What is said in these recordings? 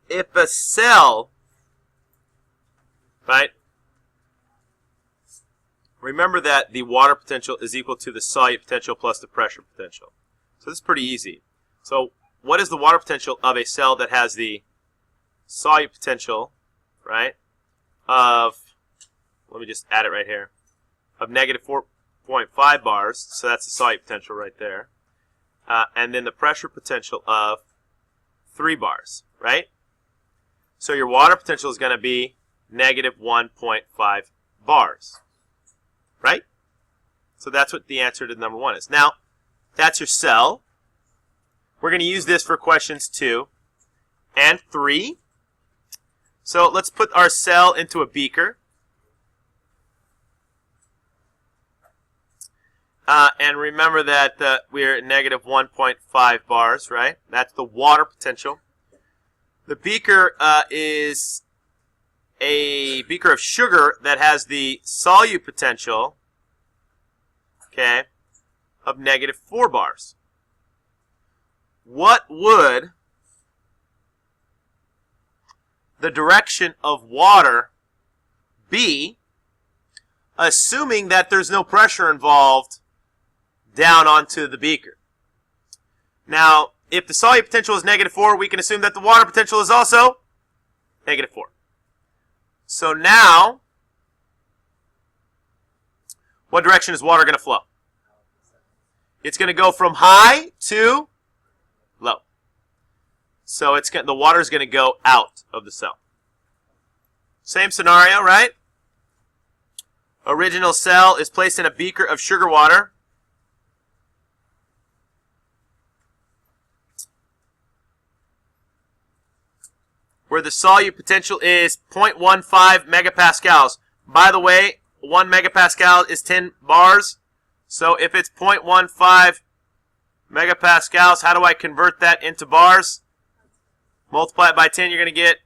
if a cell, right, remember that the water potential is equal to the solute potential plus the pressure potential. So this is pretty easy. So what is the water potential of a cell that has the solute potential, right, of, let me just add it right here, of negative 4.5 bars, so that's the solute potential right there, and then the pressure potential of 3 bars, right? So your water potential is going to be negative 1.5 bars, right? So that's what the answer to number 1 is. Now, that's your cell. We're going to use this for questions 2 and 3. So let's put our cell into a beaker. And remember that we're at negative 1.5 bars, right? That's the water potential. The beaker is a beaker of sugar that has the solute potential, okay, of negative 4 bars. What would the direction of water be, assuming that there's no pressure involved down onto the beaker? Now, if the solute potential is negative 4, we can assume that the water potential is also negative 4. So now, what direction is water going to flow? It's going to go from high to low. So the water is going to go out of the cell. Same scenario, right? Original cell is placed in a beaker of sugar water. Where the solute potential is 0.15 megapascals. By the way, 1 megapascal is 10 bars. So if it's 0.15 megapascals, how do I convert that into bars? Multiply it by 10, you're going to get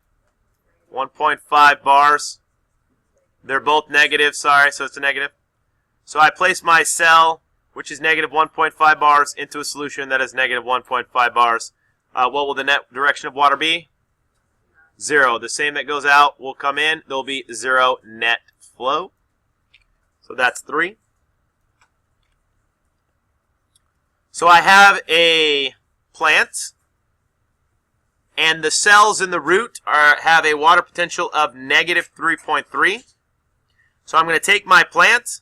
1.5 bars. They're both negative, sorry, so it's a negative. So I place my cell, which is negative 1.5 bars, into a solution that is negative 1.5 bars. What will the net direction of water be? 0. The same that goes out will come in. There will be 0 net flow. So that's 3. So I have a plant, and the cells in the root have a water potential of negative 3.3. So I'm going to take my plant.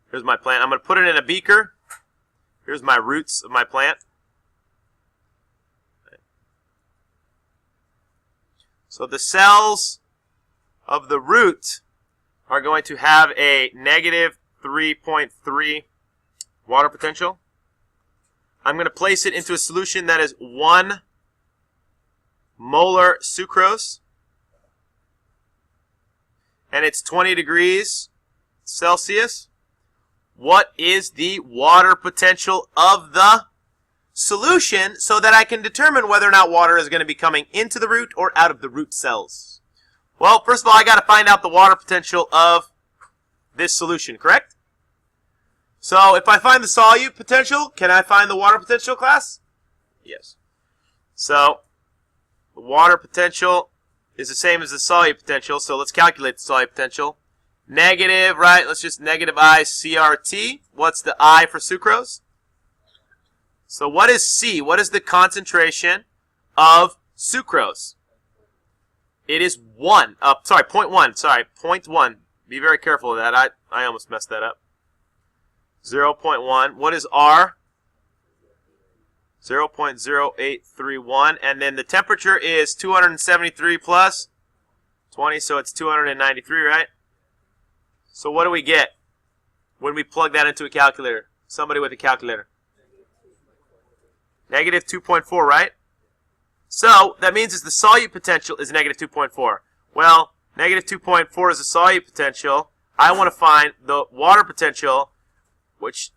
Here's my plant. I'm going to put it in a beaker. Here's my roots of my plant. So the cells of the root are going to have a negative 3.3 water potential. I'm going to place it into a solution that is 1 molar sucrose. And it's 20 degrees Celsius. What is the water potential of the solution so that I can determine whether or not water is going to be coming into the root or out of the root cells? Well, first of all, I got to find out the water potential of this solution, correct? So if I find the solute potential, can I find the water potential, class? Yes. So the water potential is the same as the solute potential, so let's calculate the solute potential. Negative, right? Let's just negative I CRT. What's the I for sucrose? So what is C? What is the concentration of sucrose? It is 1. 0.1. Sorry, 0.1. Be very careful of that. I almost messed that up. 0.1. What is R? 0.0831. And then the temperature is 273 plus 20, so it's 293, right? So what do we get when we plug that into a calculator? Somebody with a calculator. Negative 2.4, right? So that means the solute potential is negative 2.4. Well, negative 2.4 is the solute potential. I want to find the water potential, which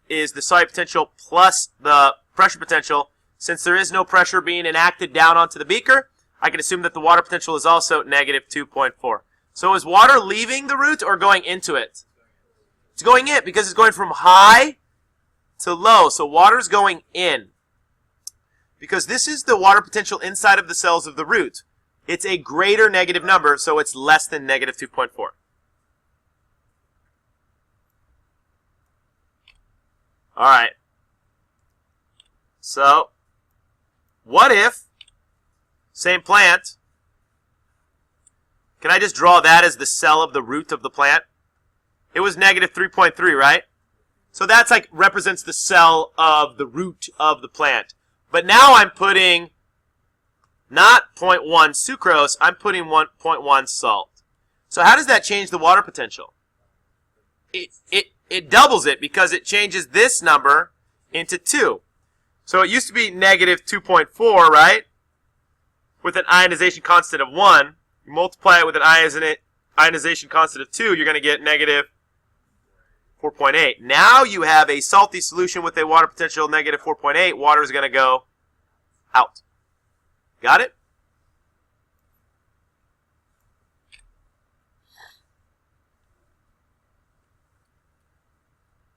is the solute potential plus the pressure potential. Since there is no pressure being enacted down onto the beaker, I can assume that the water potential is also negative 2.4. So is water leaving the root or going into it? It's going in because it's going from high to low. So water is going in. because this is the water potential inside of the cells of the root. It's a greater negative number, so it's less than negative 2.4. All right. So, what if, same plant, can I just draw that as the cell of the root of the plant? It was negative 3.3, right? So that's like represents the cell of the root of the plant. But now I'm putting not 0.1 sucrose, I'm putting 1.1 salt. So how does that change the water potential? It doubles it because it changes this number into 2. So it used to be negative 2.4, right? With an ionization constant of 1. You multiply it with an ionization constant of 2, you're going to get negative 4.8. Now you have a salty solution with a water potential of negative 4.8. Water is going to go out. Got it?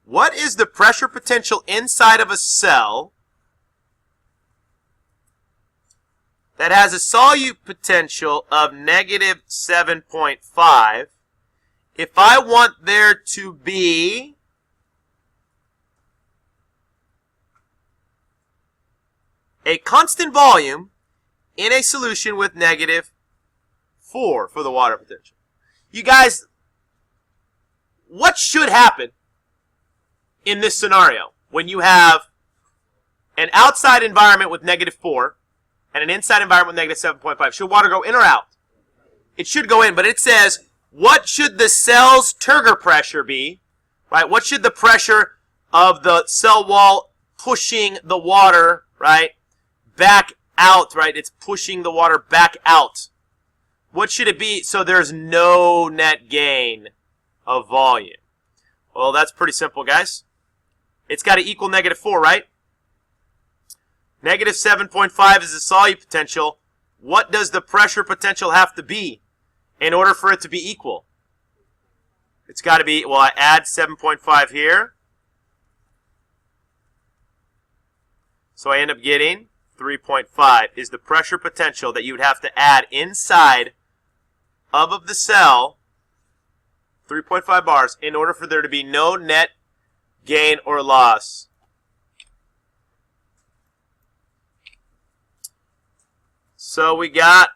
What is the pressure potential inside of a cell that has a solute potential of negative 7.5 if I want there to be a constant volume in a solution with negative 4 for the water potential? You guys, what should happen in this scenario when you have an outside environment with negative 4 and an inside environment with negative 7.5? Should water go in or out? It should go in, but it says, what should the cell's turgor pressure be? Right? What should the pressure of the cell wall pushing the water, right, back out, right? It's pushing the water back out. What should it be so there's no net gain of volume? Well, that's pretty simple, guys. It's got to equal negative 4, right? Negative 7.5 is the solute potential. What does the pressure potential have to be in order for it to be equal? It's got to be, well, I add 7.5 here. So I end up getting 3.5 is the pressure potential that you would have to add inside of the cell, 3.5 bars, in order for there to be no net gain or loss. So we got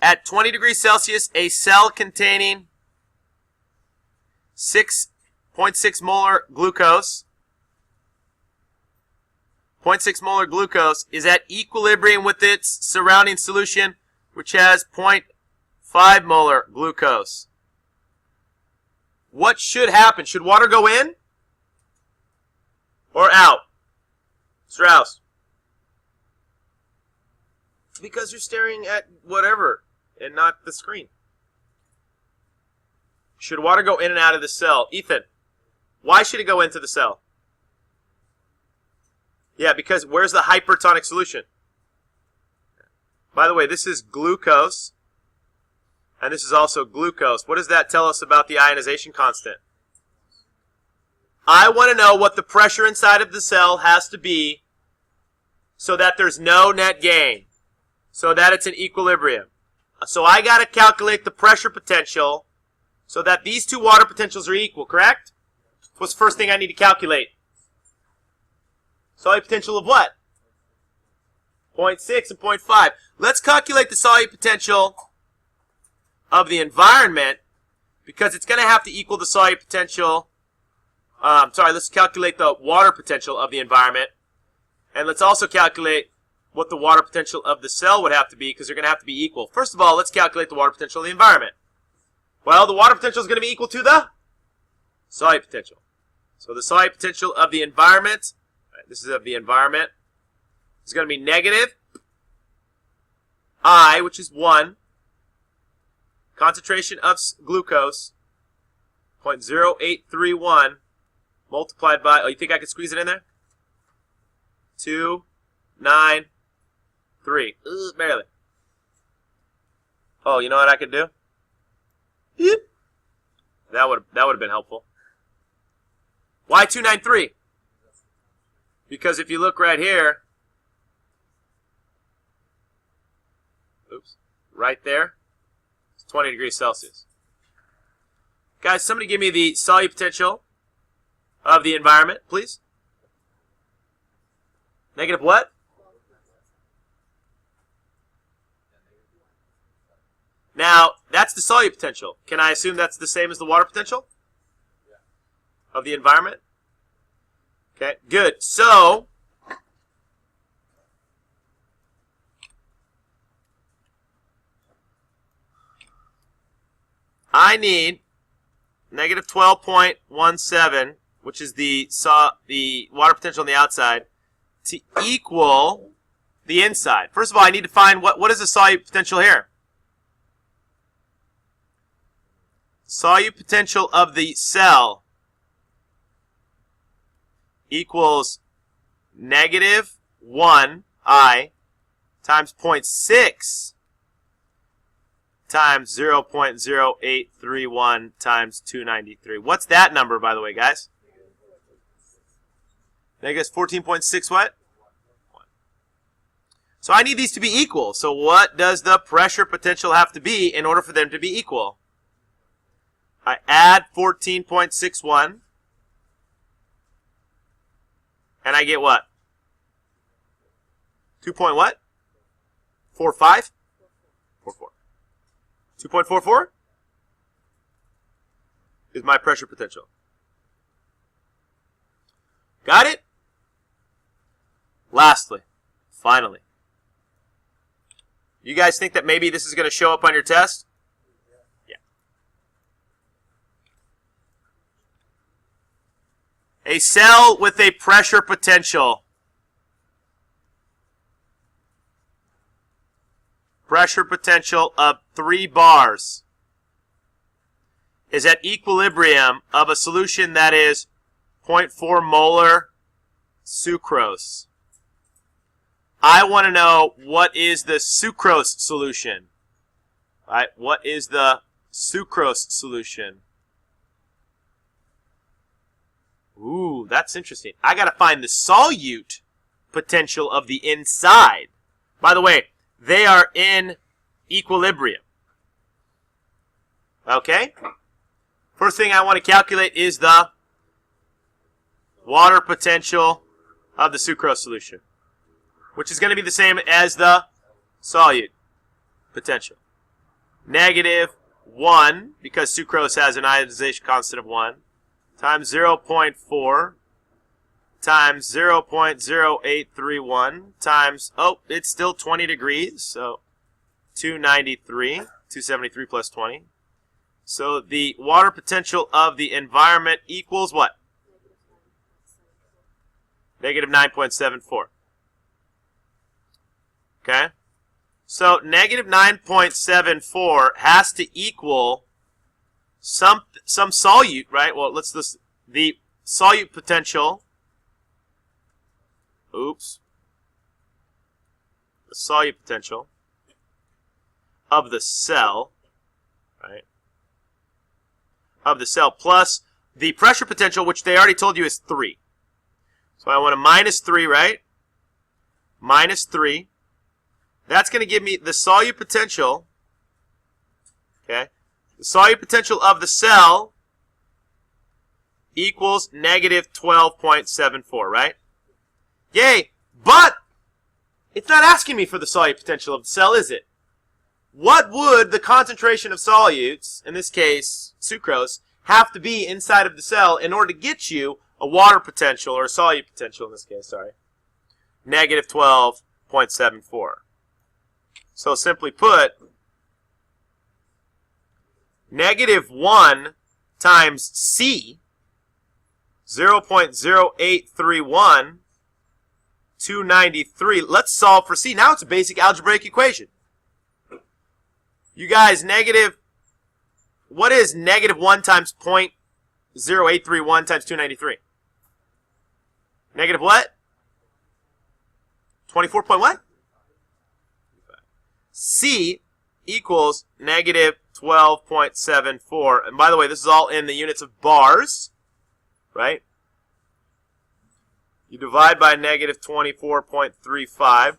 at 20 degrees Celsius, a cell containing 6.6 molar glucose. 0.6 molar glucose is at equilibrium with its surrounding solution, which has 0.5 molar glucose. What should happen? Should water go in or out? Strauss. Because you're staring at whatever and not the screen. Should water go in and out of the cell? Ethan, why should it go into the cell? Yeah, because where's the hypertonic solution? By the way, this is glucose, and this is also glucose. What does that tell us about the ionization constant? I want to know what the pressure inside of the cell has to be so that there's no net gain, so that it's in equilibrium. So I got to calculate the pressure potential so that these two water potentials are equal, correct? What's the first thing I need to calculate? Solute potential of what? 0.6 and 0.5. Let's calculate the solute potential of the environment because it's going to have to equal the solute potential. Let's calculate the water potential of the environment. And let's also calculate what the water potential of the cell would have to be because they're going to have to be equal. First of all, let's calculate the water potential of the environment. Well, the water potential is going to be equal to the solute potential. So the solute potential of the environment, right, this is of the environment, is going to be negative I, which is 1, concentration of glucose, 0.0831, multiplied by, oh, you think I could squeeze it in there? 293. Barely. Oh, you know what I could do? Beep. That would have been helpful. Why 293? Because if you look right here, oops, right there, it's 20 degrees Celsius. Guys, somebody give me the solute potential of the environment, please. Negative what? Now, that's the solute potential. Can I assume that's the same as the water potential of the environment? Okay, good. So, I need negative 12.17, which is the water potential on the outside, to equal the inside. First of all, I need to find what is the solute potential here? Solute potential of the cell equals negative 1I times 0.6 times 0.0831 times 293. What's that number, by the way, guys? Negative 14.6 what? So I need these to be equal. So what does the pressure potential have to be in order for them to be equal? I add 14.61, and I get what? 2 point what? 45? 44. 2.44 is my pressure potential. Got it? Lastly, finally, you guys think that maybe this is going to show up on your test? Yeah. A cell with a pressure potential. Pressure potential of 3 bars is at equilibrium of a solution that is 0.4 molar sucrose. I want to know what is the sucrose solution. All right, what is the sucrose solution? Ooh, that's interesting. I got to find the solute potential of the inside. By the way, they are in equilibrium. Okay? First thing I want to calculate is the water potential of the sucrose solution, which is going to be the same as the solute potential. Negative 1, because sucrose has an ionization constant of 1, times 0.4 times 0.0831 times, oh, it's still 20 degrees, so 273 plus 20. So the water potential of the environment equals what? Negative 9.74. Okay? So negative 9.74 has to equal some solute, right? Well, let's the solute potential. Oops. The solute potential of the cell, right? Of the cell plus the pressure potential, which they already told you is 3. So I want a minus 3, right? Minus 3. That's going to give me the solute potential, okay? The solute potential of the cell equals negative 12.74, right? Yay! But it's not asking me for the solute potential of the cell, is it? What would the concentration of solutes, in this case sucrose, have to be inside of the cell in order to get you a water potential, or a solute potential in this case, sorry? Negative 12.74. So simply put, negative 1 times C, 0.0831, 293. Let's solve for C. Now it's a basic algebraic equation. You guys, what is negative 1 times 0.0831 times 293? Negative what? 24 point what? C equals negative 12.74. And by the way, this is all in the units of bars, right? You divide by negative 24.35.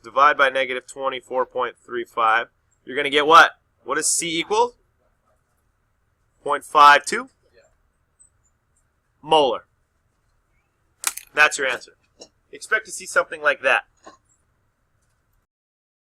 Divide by negative 24.35. You're going to get what? What does C equal? 0.52 molar. That's your answer. Expect to see something like that.